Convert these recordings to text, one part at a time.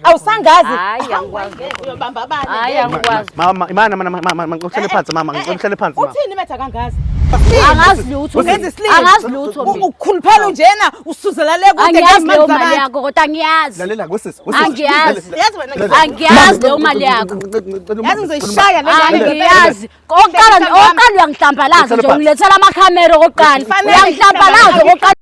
Awusangazi. Hayi angikwazi. Uyobamba abani? Hayi angikwazi. Mama imana ngikuhlele phansi mama ngikuhlele phansi mama. Uthini betha kangazi? Angazi lutho. Ungenza isilimu. Angazi lutho. Ukukhuluphela njena usuzela le kude Angiyazi leyo mali yakho kodwa angiyazi. Lalela ngosisi. Angiyazi. Yazi wena Angiyazi leyo mali yakho. yazi ngizoyishaya le ngane. Angiyazi. Oqala uyangihlambalaza nje ungilethela amakhamera oqala. Uyangihlambalaza oqala.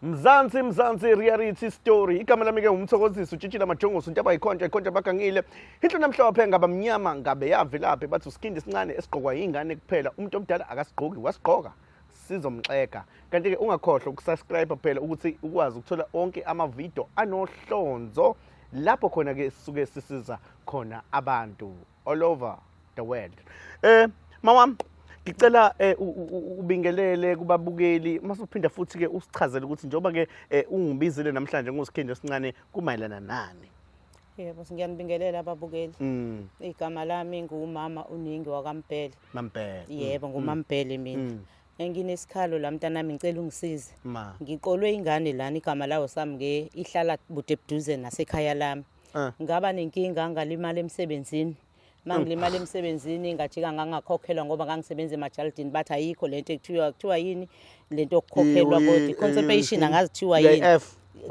Mzansi reality story. Igama lami ke umthokozisi uTshitshila Majongoso uNtaba ikhonja bakangile. Inhlo namhlophe ngaba mnyama ngabe yavelaphi bathi uskindi sincane esigqokwa ingane kuphela. Umuntu omdala akasigqoki wasigqoka sizomxeka. Kanti ke ungakhohlwa ukusubscribe phela ukuthi ukwazi ukuthola onke ama-video anohlonzo lapho khona ke sisuke sisiza khona abantu all over the world. Mama ngicela ubingelele kubabukeli masuphinda futhi ke usichazele ukuthi njoba ke ungibizile namhlanje ngosikhindi esincane kumayelana nani. Yebo ngiyanibingelela ababukeli. Igama lami ngumama uNingi wakaMbhele. Mampela. Yebo nguMampele mina. Nginesikhalo la mntanami ngicela ungisize. Ma. Ngiqolwe ingane lana igama lawo sami ke ihlala bude ebuduze nasekhaya lami. Ngaba nenkinga ngalimala emsebenzini. Mangilimala emsebenzini ngajika ngangakhokhelwa ngoba ngangisebenza emajaldini bathi ayikho lento ekuthiwa yini lento yokukhokhelwa kodwa compensation angazithiwa yini.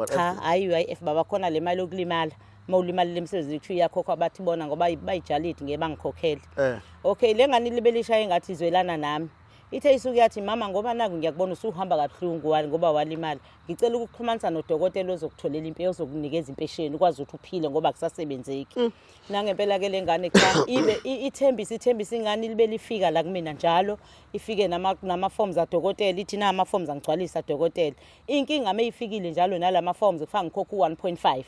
Cha hayi UIF baba khona le mali yokulimala. Mawulimala lemsebenzini kuthiwa iyakhokhwa bathi bona ngoba bayijalidi ngeke bangikhokhele. Okay le ngane libelisha engathi izwelana nami. Ithe isuke yathi mama ngoba naku ngiyakubona usuhamba kabuhlungu wali ngoba walimala. Ngicela ukuxhumanisa nodokotela ozokutholela impilo ozokunikeza impesheni ukwazi ukuthi uphile ngoba kusasebenzeki. Nangempela ke lengane cha ibe ithembisa ingane libe lifika la kumina njalo ifike nama forms adokotela ithi na ama forms angigcwalisa dokotela. Inkinga mayifikile njalo nalama forms kufaka ngikhokha u1.5.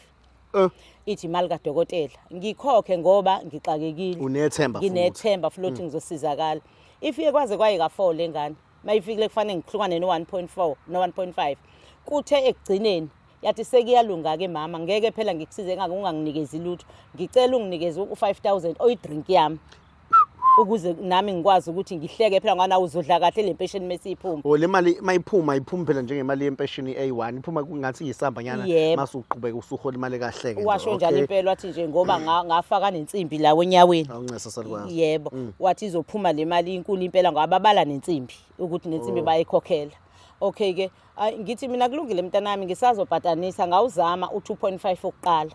Ithi imali kaDokotela ngikhokhe ngoba ngixakekile. Unethemba futhi. Nginethemba futhi ngizosizakala. Ifike kwaze kwayika 4 lengane. Mayifikile kufanele ngihlukane no1.4 no1.5. Kuthe ekugcineni yathi sekuyalunga ke mama ngeke phela ngikusize unganginikezi lutho. Ngicela unginikeze u5000 oyidrink yami. Ukuze nami ngikwazi ukuthi ngihleke phela ngana uzodla kahle lempesheni mesiyiphuma. Le mali mayiphuma iphuma phela njengemali yempesheni A1 iphuma kungathi yisambanyana masuqhubeka usuhola imali kahle ke. Washo njalo impela wathi nje ngoba ngafaka nensimbi la wenyaweni. Awuncesa salikwazi. Yebo wathi izophuma le mali inkulu impela ngababala nensimbi ukuthi nensimbi bayikhokhela. Okay ke ngithi mina kulungile mntanami ngisazobhatanisa ngawuzama u2.5 okuqala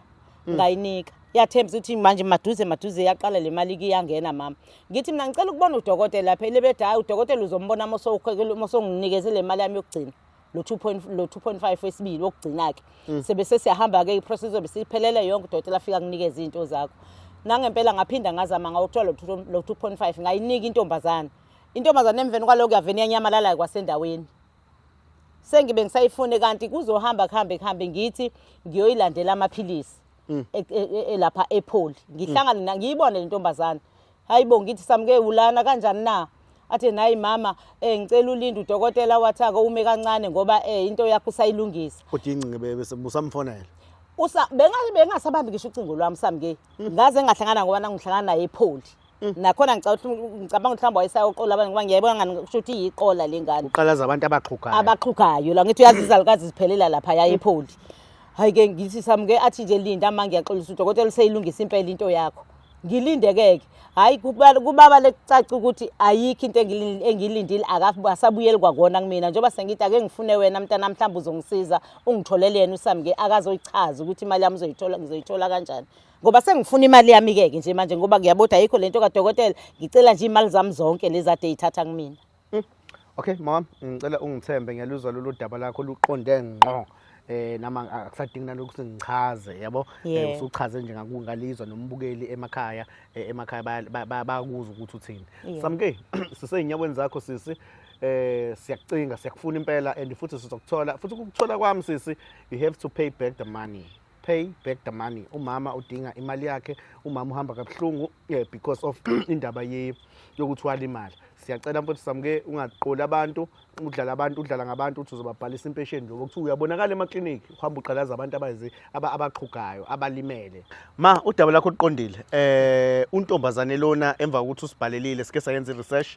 ngayinika. Yathemba ukuthi manje maduze yaqala le mali iyangena mama. Ngithi mina ngicela ukubona udokotela lapha elebeda hayi udokotela uzombona mosonginikeze le mali yami yokugcina. Lo 2.5 wesibili wokugcina ke. Sebese siyahamba ke iprocess zobe siphelele yonke udokotela afika kunikeza izinto zakho. Nangempela ngaphinda ngazama ngawuthola lo 2.5 ngayinika intombazana. Intombazana emveni kwaloko yaveni yanyamalala kwasendaweni. Sengibe ngisayifune kanti kuzohamba kuhambe ngithi ngiyoyilandela amaphilisi. Lapha ePoli ngihlangana ngiyibone le ntombazana hayibo ngithi samke ulana kanjani na athi nayi mama ngicela ulinde udokotela wathaka ume kancane ngoba into yakho usayilungisa kodwa incinge bese busamfonela bengasabambi ngisho ucingo lwami samke ngaze ngahlangana ngoba nangihlangana naye ePoli nakhona ngicabanga ukuthi mhlawumbe wayesayoqola abantu ngoba ngiyayibona ngani kusho ukuthi iyiqola lengane uqalaza abantu abaxhugayo la ngithi uyazi izalukazi ziphelela lapha yaye ePoli. Hayi ke ngithi samke athi nje linda manje ngiyaxolisa udokotela useyilungisa impela into yakho. Ngilindeke hayi kubaba lecaca ukuthi ayikho into engilindile akasabuyeli kwakona kumina njengoba sengithi ake ngifune wena mntana mhlawumbe uzongisiza ungitholele yena usamke akazoyichaza ukuthi imali yami ngizoyithola kanjani ngoba sengifuna imali yami ke nje manje ngoba ngiyabodwa ayikho lento kaDokotela ngicela nje imali zami zonke lezi ade yithatha kumina. Okay mama ngicela ungithembe ngiyaluzwa lolu daba lakho luqonde ngqo. Nama akusadingi nalokuthi ngichaze yabo usuchaze nje ngakungalizwa nombukeli emakhaya bayakuzwa ukuthi uthini samke siseyinyaweni zakho sisi siyakucinga siyakufuna impela and futhi sizokuthola futhi ukuthola kwami sisi you have to pay back the money umama udinga imali yakhe umama uhamba kabuhlungu because of indaba yokuthi wala imali siyacela mfowethu Samke ungaqoli abantu udlala ngabantu uthi uzobabhalisa impesheni nje ukuthi uyabonakala emaklinikhi uhamba uqalaza abantu abaqhugayo abalimele. Ma udaba lakho uqondile. Untombazane lona emva kokuthi usibhalelile sike sayenza research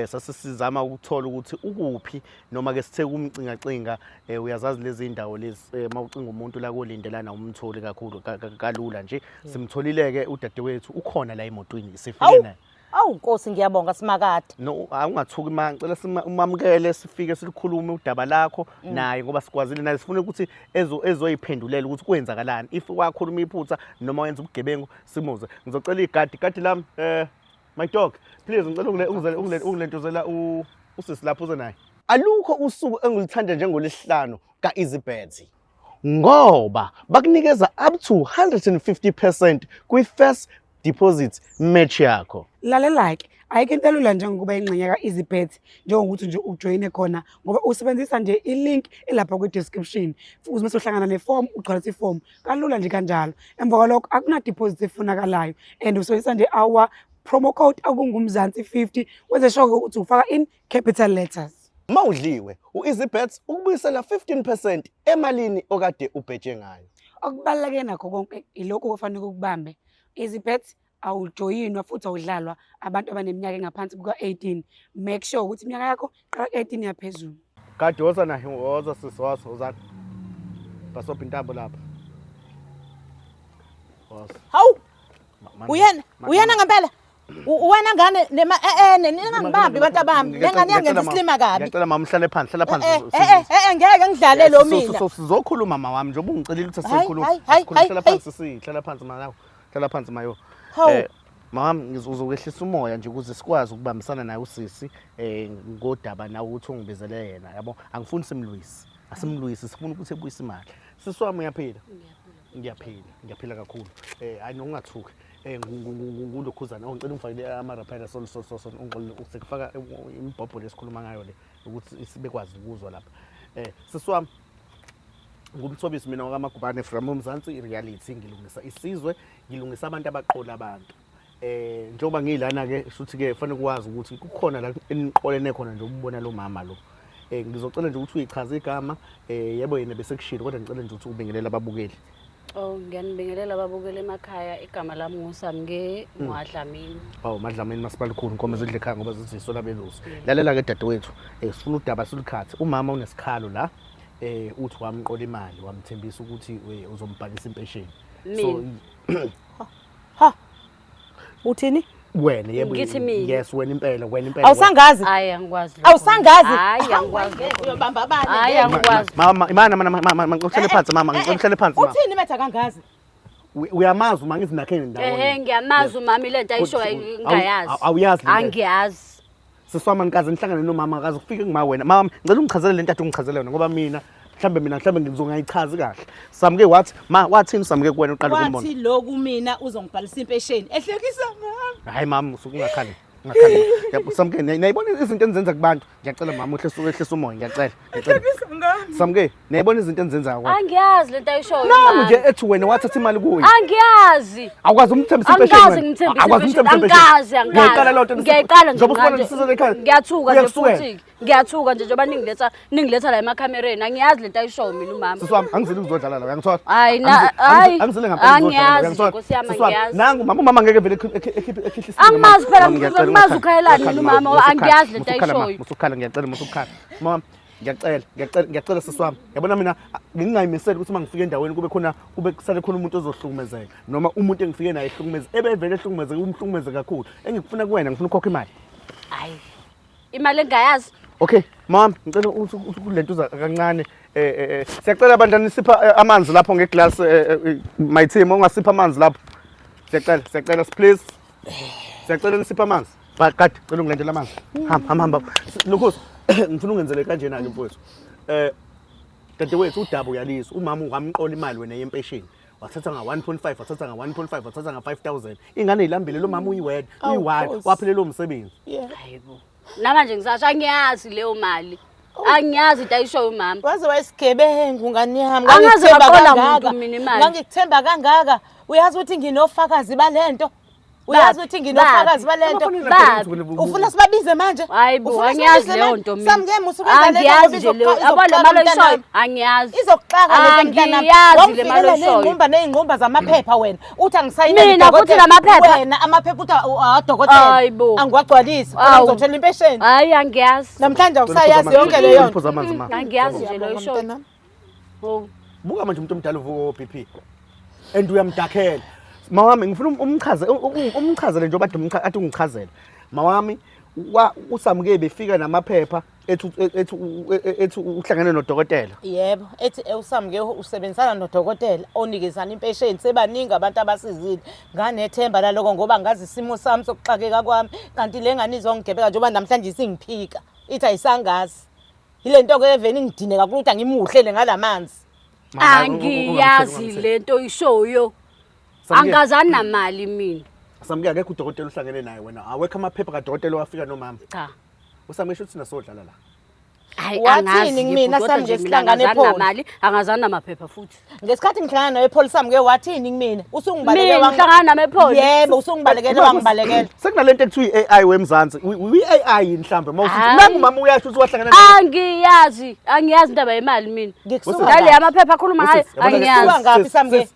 sasisizama ukuthola ukuthi ukuphi noma ke sithe kumcingacinga uyazazi lezi indawo lezi mawucinga umuntu la kolindelana umtholi kakhulu kalula nje simtholileke udadewethu ukhona la emotweni sifike naye. Awu Nkosi ngiyabonga simakade. No awungathuki ma ngicela simamukele sifike silikhulume udaba lakho naye ngoba sikwazile naye sifuna ukuthi ezoyiphendulela ukuthi kwenzakalani if wakhuluma iphutha noma wenza ubugebengu simuze. Ngizocela igadi lami my dog please ngicela ungilentuzela usisi lapho uze naye. Alukho usuku engilithanda njengolesihlanu kaEasyBet ngoba bakunikeza up to 150% kwi-first deposit match yakho. Lalela-ke ayike into elula njengokuba ingxenye ka-EasyBet njengokuthi nje ujoyine khona ngoba usebenzisa nje i-link elapha kwi-description futhi mase uhlangana neform ugcwalisa iform kalula nje kanjalo. Emva kwalokho akuna deposit efunakalayo and usebenzisa nje our promo code akungumzansi 50 wenze sure ukuthi ufaka in capital letters. Mawudliwe u-EasyBet ukubuyisela 15% emalini okade ubheje ngayo. Okubaluleke nakho konke ilokho kufanele ukubambe. EasyBet awujoyinwa futhi awudlalwa abantu abaneminyaka engaphansi kuka-18. Make sure ukuthi iminyaka yakho qala 18 yaphezulu. Kade woza naye woza sisiwaso uzana. Basopha intambo lapha. Woza. Hawu. Uyena ngempela. Wena ngane ningangibambi abantu abami. Lengane yangenza isilima kabi. Ngicela mama uhlale phansi ngeke ngidlale lo mina. Sizokhuluma mama wami njengoba ungicelile ukuthi asikhulume. Hlala phansi hlala phansi mama. Hlala phansi mayo. Mama ngizokwehlisa umoya nje ukuze sikwazi ukubambisana naye usisi ngodaba nawe uthi ungibizele yena yabo angifuni simlwisi asimlwisi sifuna ukuthi ebuyise imali. Siswami uyaphila ngiyaphila kakhulu hayi nokungathuki ngulokhuzana ngicela ungifakele ama-rapida usekufaka imibhobho lesikhuluma ngayo le ukuthi sibekwazi ukuzwa lapha siswami ngumthobisi mina wakamagubane from uMzansi reality ngilungisa isizwe ngilungisa abantu abaqola abantu njengoba ngilana ke futhi ke kufanele ukwazi ukuthi kukhona la eniqolene khona nje ukubona lo mama lo ngizocela nje ukuthi uyichaze igama yebo yena bese kushilo kodwa ngicela nje ukuthi ubingelela ababukeli. Ngiyanibingelela ababukeli emakhaya igama lami nguSamke Mwadlamini. Madlamini masipalikhulu inkomo ezidle ekhaya ngoba zizisola belusi. Lalela ke dadewethu sifuna udaba silikhathi umama unesikhalo la uthi wamqola imali wamthembisa ukuthi uzombhalisa impesheni. So uthini? Wena yebo yes wena impela awusangazi? Hayi angikwazi. Awusangazi? Hayi angikwazi. Uyobamba abanye. Hayi angikwazi. Mama imana ngikuhlele phansi mama ngikuhlele phansi mama. Uthini betha kangazi? Uyamazi uma ngithi nakheni ndawo. Ngiyamazi umama lento ayishoyo ngayazi. Awuyazi. Angiyazi. Siswama nikaze nihlangane nomama akaze kufike ngima wena. Mama ngicela ungichazele lento ungichazele yona ngoba mina mhlambe ngizongayichazi kahle. Samke wathi wathini Samke kuwena uqala ukumbona? Wathi lokhu mina uzongibhalisa impesheni. Ehlekisa mama. Hayi mama usungakhali. Samke nayibona izinto enzenza kubantu. Ngiyacela mama ehlisa umoya ngiyacela. Samke nayibona izinto enzenza kwathi. Angiyazi lento ayishoyo. Nami nje ethi wena wathatha imali kuyo. Angiyazi. Akwazi umthembisa impesheni. Angazi. Ngiyayiqala nje manje. Ngiyathuka nje futhi. Ngiyathuka nje njengoba ningiletha la emacamereni. Angiyazi lento ayishoyo mina umama. Siswami angizili ukuzodlala la uyangithola? Hayi angizili ngempela angiyazi Nkosi yami angiyazi. Nangu mama ngeke vele ekhihlisa. Angimazi phela ngimazi ukhayelani mina umama angiyazi lento ayishoyo. Musukhala ngiyacela musukhala. Mama ngiyacela siswami. Yabona mina ngingayimisela ukuthi mangifike endaweni kube kusale khona umuntu ozohlukumezeka noma umuntu engifike naye ehlukumeze ebevele ehlukumezeka umhlukumeze kakhulu. Engikufuna kuwena ngifuna ukhokha imali. Hayi. Imali engayazi. Okay, mama, ngicela ukuthi kulentuza kancane siyacela abantwana nisipha amanzi lapho ngeglass my team ungasipha amanzi lapho. Siyacela please. Siyacela nisipha amanzi. Kade cela ungilendele amanzi. Hamba. Lokhosi ngifuna ungenzele kanjena ke mfowethu. Dadewethu udaba uyalizwa umama ungamqola imali wena yempesheni. Wathatha nga 1.5 wathatha nga 1.5 wathatha nga 5000 ingane ilambile lo mama uyiwed uyiwide waphelele lo msebenzi. Hayibo. Namanje ngisasho angiyazi leyo mali. Angiyazi into ayishoyo umama. Waze wayisigebengu ngani yami. Angaze baqola umuntu mina imali. Ngangikuthemba kangaka. Uyazi ukuthi nginofakazi balento. Uyazi ukuthi nginofakazi balento. Ufuna sibabize manje? Hayibo, angiyazi leyo nto mina. Samngeme usukenza lento Angiyazi nje leyo. Yabona imali oyishoyo? Angiyazi. Izokuxaka lento mntana. Angiyazi le mali oyishoyo. Ingqumba neyingqumba zamaphepha wena. Uthi angisayine Mina futhi namaphepha. Wena amaphepha uthi adokotela. Hayibo. Angiwagcwalisi. Ngizothola impesheni. Hayi angiyazi. Namhlanje awusayazi yonke leyo nto. Angiyazi nje leyo oyishoyo. Oh. Buka manje umuntu omdala uvuka o-BP and uyamdakhela mawami ngifuna umchazele nje obade athi ungichazele mawami usamke befika namaphepha ethu uhlangene nodokotela yebo ethi usamke usebenzisana nodokotela onikezana impesheni sebaningi abantu abasizile nganethemba laloko ngoba ngazi isimo sami sokuxakeka kwami kanti le ngane izongigebeka njengoba namhlanje singiphika ithi ayisangazi ile nto ke eveni ngidine kakhulu ukuthi angimuhlele ngalamanzi Angiyazi lento oyishoyo. Angazani namali mina. Samke akekho udokotela uhlangene naye wena awekho amaphepha kadokotela wafika nomama Cha. usamesho uthi nasodlala la Hayi Wathini angazi kumina Samke sihlangane angazani phola? namali, angazani namaphepha futhi. ngesikhathi ngihlangana nawe Paul Samke wathini kumina usungibalekela Mina ngihlangana namephola. yebo usungibalekela wangibalekela sekunalento ekuthiwa i-AI wemzansi uyi-AI yini mhlambe mawuthi Hayi. nangumama uyasho ukuthi wahlangana Angiyazi indaba yemali mina. Ngikusuka Ngale ngaphi? amaphepha akhuluma ngayo angiyazi. Ngisuka ngaphi Samke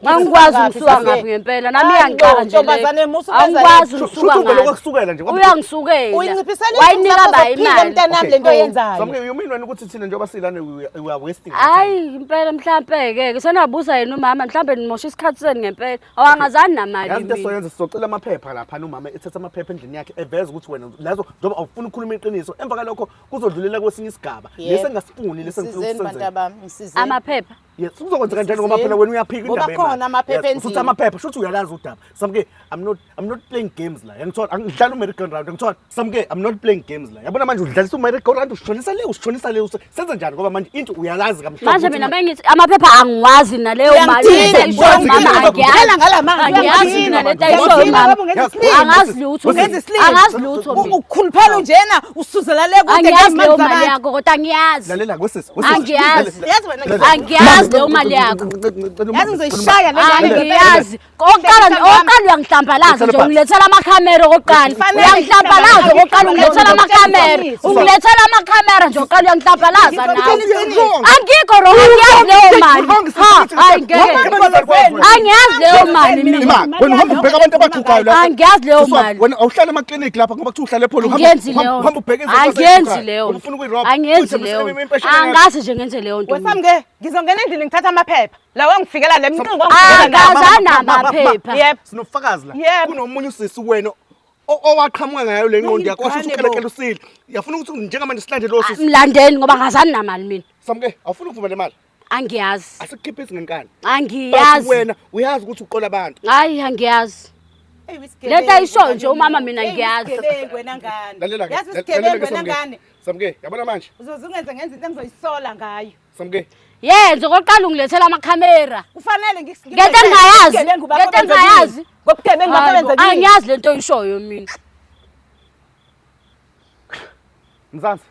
Angikwazi ngaphi, umsuka Samke? ngaphi ngempela nami Hayi, iyangixaka nje. ntombazane, musu kwenza Angikwazi lento. umsuka Shuthu ngaphi. lokusukela nje Uyangisukela. uyinciphisela Wayinika bayi imali. mntanami lento oyenzayo Samke you mean wena ukuthi thina njengoba silane we are wasting Hayi impela mhlambe ke senabuza yena umama mhlambe nimosha isikhathi seni ngempela awangazani namali yazi into mina. soyenza sizocela amaphepha lapha umama ethatha amaphepha endlini yakhe eveza ukuthi wena lazo njengoba awufuna ukukhuluma iqiniso emva kalokho kuzodlulela kwesinye isigaba lese engasifuni lese Sizeni bantu ngifuna abami ngisizeni Amaphepha. yes kuzokwenzeka kanjani ngoba phela wena uyaphika Ngoba indaba khona amaphepha Yes, endlini. usuthi amaphepha shuthi uyalazi udaba Samke I'm not playing games la ngithola angidlala umerry-go round ngithola Samke I'm not playing games la yabona manje udlalisa umerry-go round ushonisa le senza njani ngoba manje into uyalazi kamhlanje Manje mina bengithi amaphepha angiwazi naleyo mali Uyangithini, ayishoyo mama uyangithini. Phela ngalamanga, angiyazi uyangithini. mina lento Uyangithini, ayishoyo mama baba, ungenza slim. angazi lutho Ungenza mina. slim. Angazi lutho mina ukukhuluphela njena usuzela le kude angiyazi leyo ngezimali mali zabantu. yakho kodwa angiyazi lalela kwesisi Angiyazi. Yazi wena angiyazi leyo mali yakho yazi ngizoyishaya le ngane angiyazi oqala uyangihlambalaza nje ungilethela amakhamera oqala uyangihlambalaza oqala ungilethela amakhamera nje oqala uyangihlambalaza nawe angikho wrong angiyazi leyo mali hayi ngeke angiyazi leyo mali mina wena uhamba ubheka abantu abaqhuqayo la angiyazi leyo mali wena awuhlala emaklinikhi lapha ngoba kuthiwa uhlala epholo angenzi leyo uhamba ubheka angenzi leyo ufuna ukuyiroba angenzi leyo angazi nje ngenze leyo nto mina. Wesamke ngizongena endlini ngithatha amaphepha lawa ngifikela le mcingo Angazani amaphepha yebo sinofakazi la Yebo. kunomunye usisi wena owaqhamuka ngayo le ngqondo yakho washo ukuthi ukelekela usile yafuna ukuthi njengamanje silande lo sisi mlandeni ngoba ngazani namali mina Samke awufuna ukuvuma le mali angiyazi asikhiphe isingenkani angiyazi wena uyazi ukuthi uqola abantu hayi angiyazi lento ayishoyo nje umama mina ngiyazi wena ngane lalela ke yazi isigebengu wena Samke. ngane Samke yabona manje uzozungenza ngenza into engizoyisola ngayo Samke yenze koqala ungilethela amakhamera kufanele ngento engingayazi ngobugebengu bakho benza yini angiyazi lento oyishoyo mina Mzansi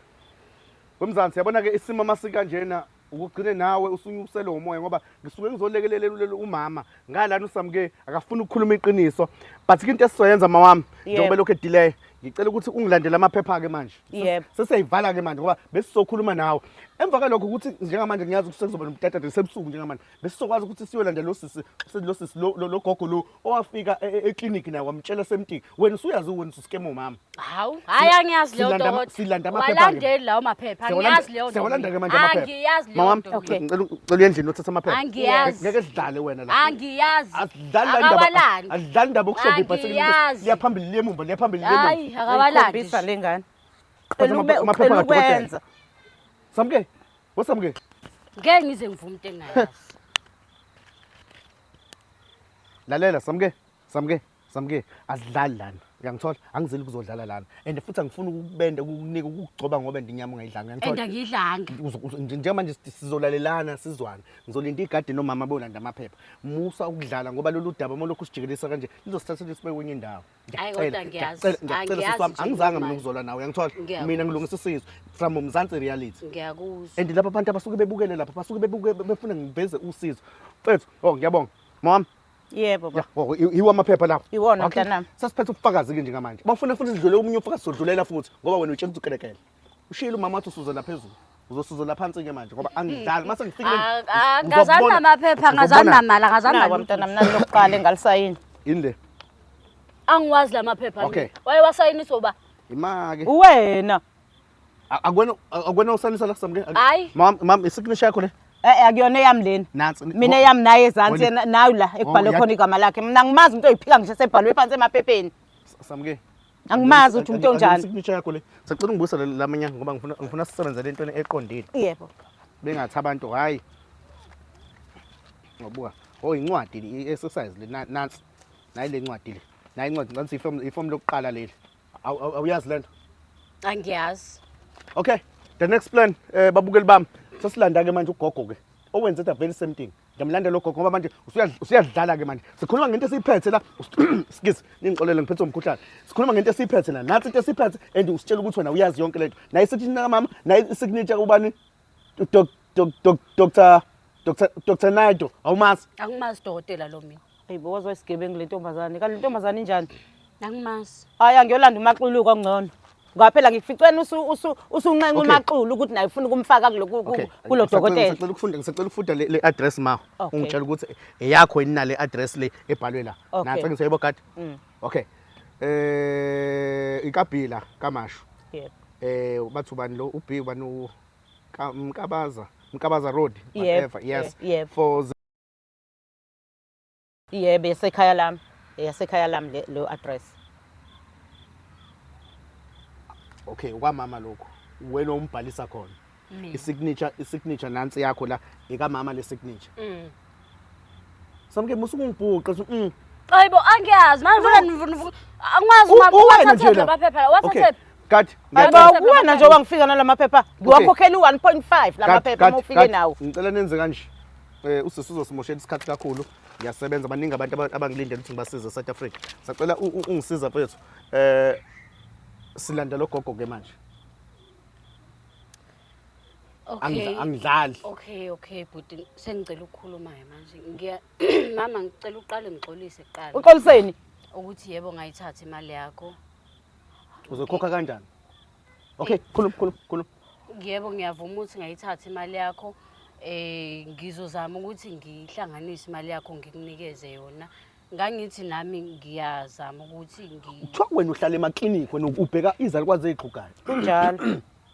wemzansi yabona ke isimo masikanjena ukugcine nawe usunyusele umoya ngoba ngisuke ngizolekelela umama ngalana uSamke akafuna ukukhuluma iqiniso but into esizoyenza mawami njengoba lokho edelay ngicela ukuthi ungilandele amaphepha ke manje Yebo. sesiyivala ke manje ngoba besizokhuluma nawe emva kalokho ukuthi njengamanje ngiyazi ukuthi sekuzoba nomtata sebusuku njengamanje besizokwazi ukuthi siyolandela lo sisi lo gogo lo owafika eclinic naye wamtshela semtiki wena usuyazi wena usiskema umama hawu hayi angiyazi leyo nto silanda amaphepha walandeli lawo maphepha angiyazi leyo nto siyawalanda ke manje amaphepha angiyazi leyo nto ngicela ucela endlini uthatha amaphepha Angiyazi. ngeke sidlale wena la angiyazi asidlali indaba bokushova ibhasikili Angiyazi. liyaphambili liyemumva liyaphambili hayi akawalandi khombisa lengane amaphepha kadokotela Samke wosamke ngeke ngize ngivume into engayazi lalela Samke asidlali lana uyangithola angizeli ukuzodlala lana and futhi angifuni ukubenda ukukunika ukugcoba ngoba ndinyama ungayidlanga enda uyangithola ngidlanga njengamanje sizolalelana sizwane ngizolinda igadi nomama bolanda amaphepha musa ukudlala ngoba lolu daba molokhu sijikelisa kanje lizosithathela sibe kwenye indawo Hayi, kodwa ngiyazi. ngiyacela siswami nje angizange noma mina ukuzola nawe uyangithola Ngiyakuzwa. mina ngilungisa isizwe from umzansi reality ngiyakuzwa and lapha abantu abasuke bebukele lapha basuke befuna ngiveze usizo mfethu ngiyabonga mama Yebo baba. Oh, iwo amaphepha lapho. Iwona Okay. mntanami. Sasiphethe ubufakazi ke njengamanje. Bafuna futhi sidlule omunye ufakazi sodulela futhi ngoba wena utshela ukuthi ukelekele. Ushilo mama wathi usuzela phezulu. Uzosuzela phansi ke manje ngoba angidlali mase ngifikile. Angazani namaphepha, angazani namali, angazani Nawa mntanami nani lokuqala engalisayini. Yini le? angiwazi lamaphepha Okay. waye wasayinisa uba Imake. Uwena. Akwena usanisa la samke. Hayi. Mam isignature yakho le. Akuyona eyami leni. Nansi. Mina eyami naye ezansi Wena- nayo la ekubhalwe khona igama lakhe. Mina ngimazi umuntu oyiphika nje sebhalwe phansi emaphepheni. Samke. Angimazi ukuthi umuntu onjani. Isignature yakho le. Sacela ungibuyisa lamanyanga ngoba ngifuna sisebenze lento eqondile. Yebo. Bengathi abantu hayi. Ngobuka. Oh incwadi i-exercise le nansi. Nayi le ncwadi le. Nayi incwadi nansi iform lokuqala leli. Awuyazi lento? angiyazi Okay. The next plan babukeli bami. Sesilanda ke manje ugogo ke. Owenze the very same thing. Ngiyamlandela ugogo ngoba manje usuyadlala ke manje. Sikhuluma ngento esiyiphethe la. Skis, ningixolele ngiphethe umkhuhlane. Sikhuluma ngento esiyiphethe la. Nathi into esiyiphethe and usitshela ukuthi wena uyazi yonke lento. Nayi signature mama, nayi signature ubani? Dr. Naido. Awumazi? angimazi dokotela lo mina Hayibo wazoyisigebengu le ntombazane. Kanti le ntombazane injani? angimazi Hayi angiyolanda umaqulu kangcono. Ngaphela ngificweni usunqenqa umaqulu ukuthi naye ufuna ukumfaka kulo dokotela. Ngisacela ukufunda le address ma. Okay. Ungitshela ukuthi eyakho yini nale address le ebhalwe la. Okay. Nansi ngisayebo kade. Okay. Ikabhila kaMashu. Yebo. Bathu bani lo uB ubani Mkabaza Road whatever. Yes. Yebo. For Yebo esekhaya lami. Yasekhaya lami lo address. okay ukwamama lokho. Wena umbhalisa khona. Isignature nansi yakho la ikamama le signature. Samke musungibhuqa hayibo angiyazi manje ngifuna angiwazi Uwena nje mapha la. maphepha Okay. wathathe Kati. Hayibo kuwena njengoba ngifika nalamaphepha. Ngiwakhokhela u1.5 lamaphepha uma ufike nawo. Ngicela nenze kanje. Usisi uzosimoshela isikhathi kakhulu. Ngiyasebenza baningi abantu abangilindele ukuthi ngibasize eSouth Africa. Sacela ungisiza mfethu. Silanda lo gogo ke manje. okay Angidlali. okay but sengicela ukukhuluma manje mama ngicela uqale ngixolise kuqala Uxoliseni? ukuthi yebo ngayithatha imali yakho Uzokhokha kanjani? Okay, khuluma. yebo ngiyavuma ukuthi ngayithatha imali yakho ngizozama ukuthi ngihlanganise imali yakho ngikunikeze yona ngangithi nami ngiyazama ukuthi Kuthiwa wena uhlala emaklinikhi wena ubheka izalukwazi ezixhugayo.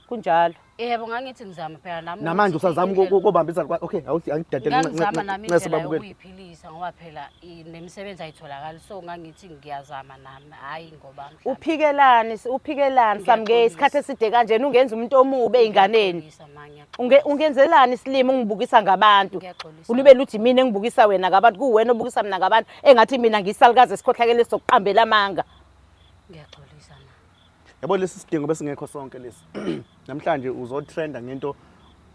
Kunjalo. yebo ngangithi ngizama phela nami Namanje usazama ukubamba izalukwazi. Okay, awuthi angidadele ngizama nami indlela babukele. yokuyiphilisa ngoba phela nemisebenzi ayitholakala so ngangithi ngiyazama nami hayi ngoba Uphikelani samke isikhathi eside kanje ungenza umuntu omubi einganeni. Ungenzelani isilimo ungibukisa ngabantu. Ngiyaxolisa. Ulibele uthi mina engibukisa wena ngabantu kuwena obukisa mina ngabantu engathi mina ngisalukazi esikhohlakele sokuqambela amanga. Ngiyaxolisa na. Yabo lesi sidingo besingekho sonke lesi. Namhlanje uzotrenda ngento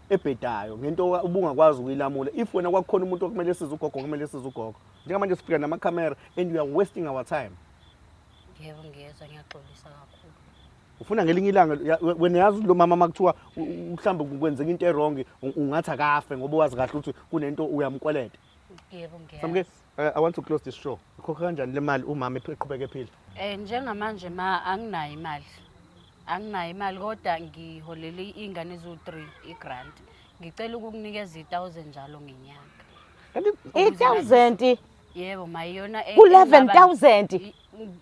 ebhedayo, ngento ubungakwazi ukuyilamula. If wena kwakukhona umuntu okumele size ugogo kumele size ugogo. Njengamanje sifika nama camera and we are wasting our time. Yebo ngiyezwa ngiyaxolisa kakhulu. Ufuna ngelinye ilanga wena yazi lo mama makuthiwa mhlambe kwenzeka into errong ungathi akafe ngoba wazi kahle ukuthi kunento uyamkweleta. Yebo ngiyazi. Samke I want to close this show. Ikhokha kanjani le mali umama eqhubeka ephila? Njengamanje ma anginayo imali. Anginayo imali kodwa ngiholele ingane ezu3 igrant. Ngicela ukukunikeza 1000 njalo ngenyanga. 8,000 Yebo mayiyona ku11,000.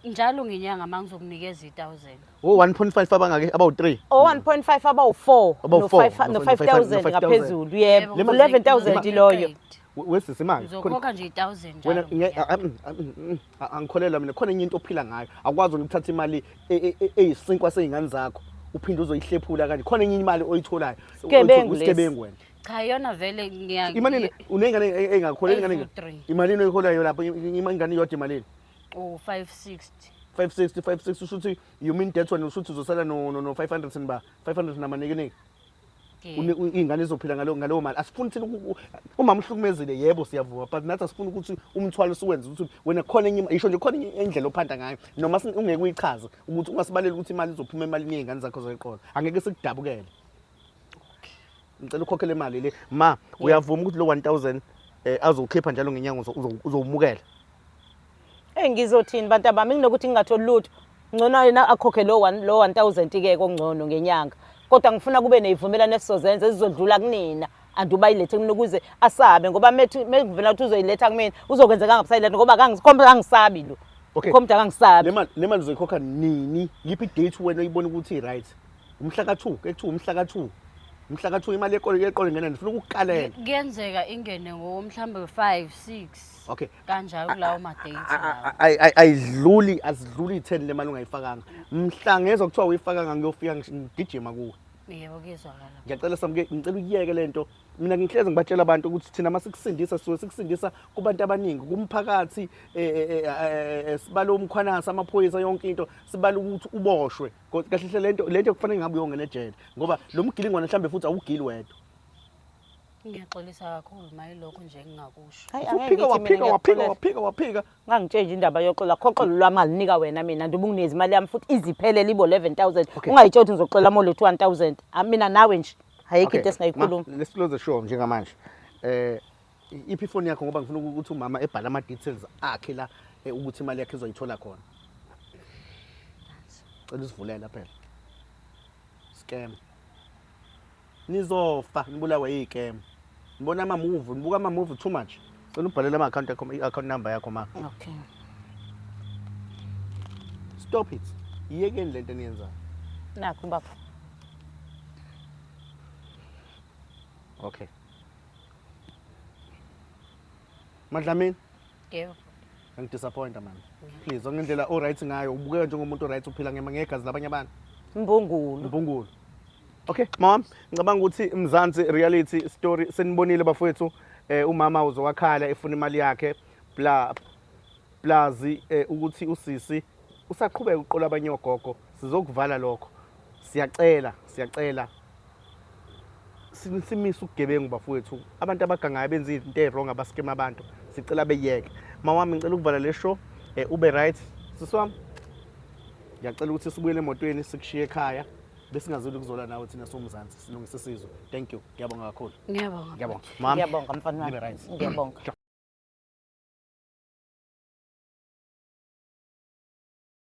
Njalo ngenyanga mangizokunikeza 1000. Oh 1.5 abangake about 3. 1.5 abawu4 About no four. 5,000 ngaphezulu yebo 11,000 loyo. Wesisi manje. Uzokhokha nje 1000 Wena njalo. angikholela mina khona enye into ophila ngayo. Akwazi ukuthatha imali eyisinkwa sezingane zakho uphinde uzoyihlephula kanje. Khona enye imali oyitholayo. Usigebengu wena. Cha yona vele Imali unengane engakholeli ingane. Imali oyiholayo lapho ingane yodwa imali. Oh 560. 560 ushuthi you mean that one ushuthi uzosala no 500 sinba 500 namanike ingane izophila ngalowo mali asifuni thina uma umhlukumezile yebo siyavuma but nathi asifuni ukuthi umthwalo siwenze ukuthi wena khona enye isho nje khona indlela ophanda ngayo noma ungeke uyichaze ukuthi ungasibalela ukuthi imali izophuma emalini yezingane zakho zoyiqola angeke sikudabukele ngicela ukhokhele imali le ma uyavuma ukuthi lo 1000 azokhipha njalo ngenyanga uzowumukela Ngizothini bantu abami nginokuthi ngingatholi lutho. Ngcono yena akhokhe lo 1000 ke kongcono ngenyanga. Kodwa ngifuna kube nezivumelano esizozenza ezizodlula kunina. Andubayilethe mina ukuze asabe ngoba mekuvela ukuthi uzoyiletha kumina uzokwenzeka ngabusayiletha ngoba kangisabi lo. Okay. Komda kangisabi. Le mali uzoyikhokha nini? Yiphi date wena uyibona ukuthi right? Umhla ka2, ekuthiwa umhla ka2. Umhla ka2 imali yeqolo ingena ngifuna ukukalela. Kuyenzeka ingene mhlambe 5 6. Okay. Kanjalo kulawo ma dates lawo. Ayidluli azidluli 10 le mali ungayifakanga. Mhla ngezwe kuthiwa uyifakanga ngiyofika ngigijima kuwe. Yebo kuyezwakala. Ngiyacela samke ngicela ukuyeke lento. Mina ngihleze ngibatshela abantu ukuthi thina masikusindisa sikusindisa kubantu abaningi kumphakathi sibalo umkhwanasi amaphoyisa yonke into sibala ukuthi uboshwe. Kahle lento kufanele ngabe uyongena ejele ngoba lo mgilingwane mhlambe futhi awugili wedwa. Ngiyaxolisa kakhulu mayilokho nje engingakusho. Waphika. Ngangitshenje indaba yoxola khoxolo lwami ngalinika wena mina ndubunginezi imali yami futhi iziphelele ibo 11000 ungayitshela ukuthi ngizoxola amole 1000 mina nawe nje ayikho into esingayikhuluma. Let's close the show njengamanje. Iphi phone yakho ngoba ngifuna ukuthi umama ebhala ama details akhe la ukuthi imali yakhe izoyithola khona. Cela usivulele phela. Scam. Nizofa nibulawe yicam. Ngibona nibuka ama movie too much. Cela ubhalele ama account yakho i-account number yakho ma. Okay. Stop it. Yekeni lento eniyenzayo. Nakho baba. Okay. Madlamini, Yebo. angidisappointa man. Please, ongendlela o right ngayo, ubukeka njengomuntu o right uphila ngegazi labanye abantu. Mbungulu. Okay, mom, ngicabanga ukuthi Mzansi reality story senibonile bafowethu umama uzowakhala efuna imali yakhe plazi ukuthi usisi usaqhubeka uqola abanye ogogo sizokuvala lokho. Siyacela simisa ugebengu bafowethu abantu abagangayo benza izinto ezwrong abaskema abantu sicela beyeke mawami ngicela ukuvala le show ube right siswami ngiyacela ukuthi sibuyele emotweni sikushiye ekhaya bese ngazuli ukuzola nawe thina soMzansi silungise isizwe thank you ngiyabonga kakhulu Ngiyabonga. mama Ngiyabonga mfana wami. Ube right. Ngiyabonga.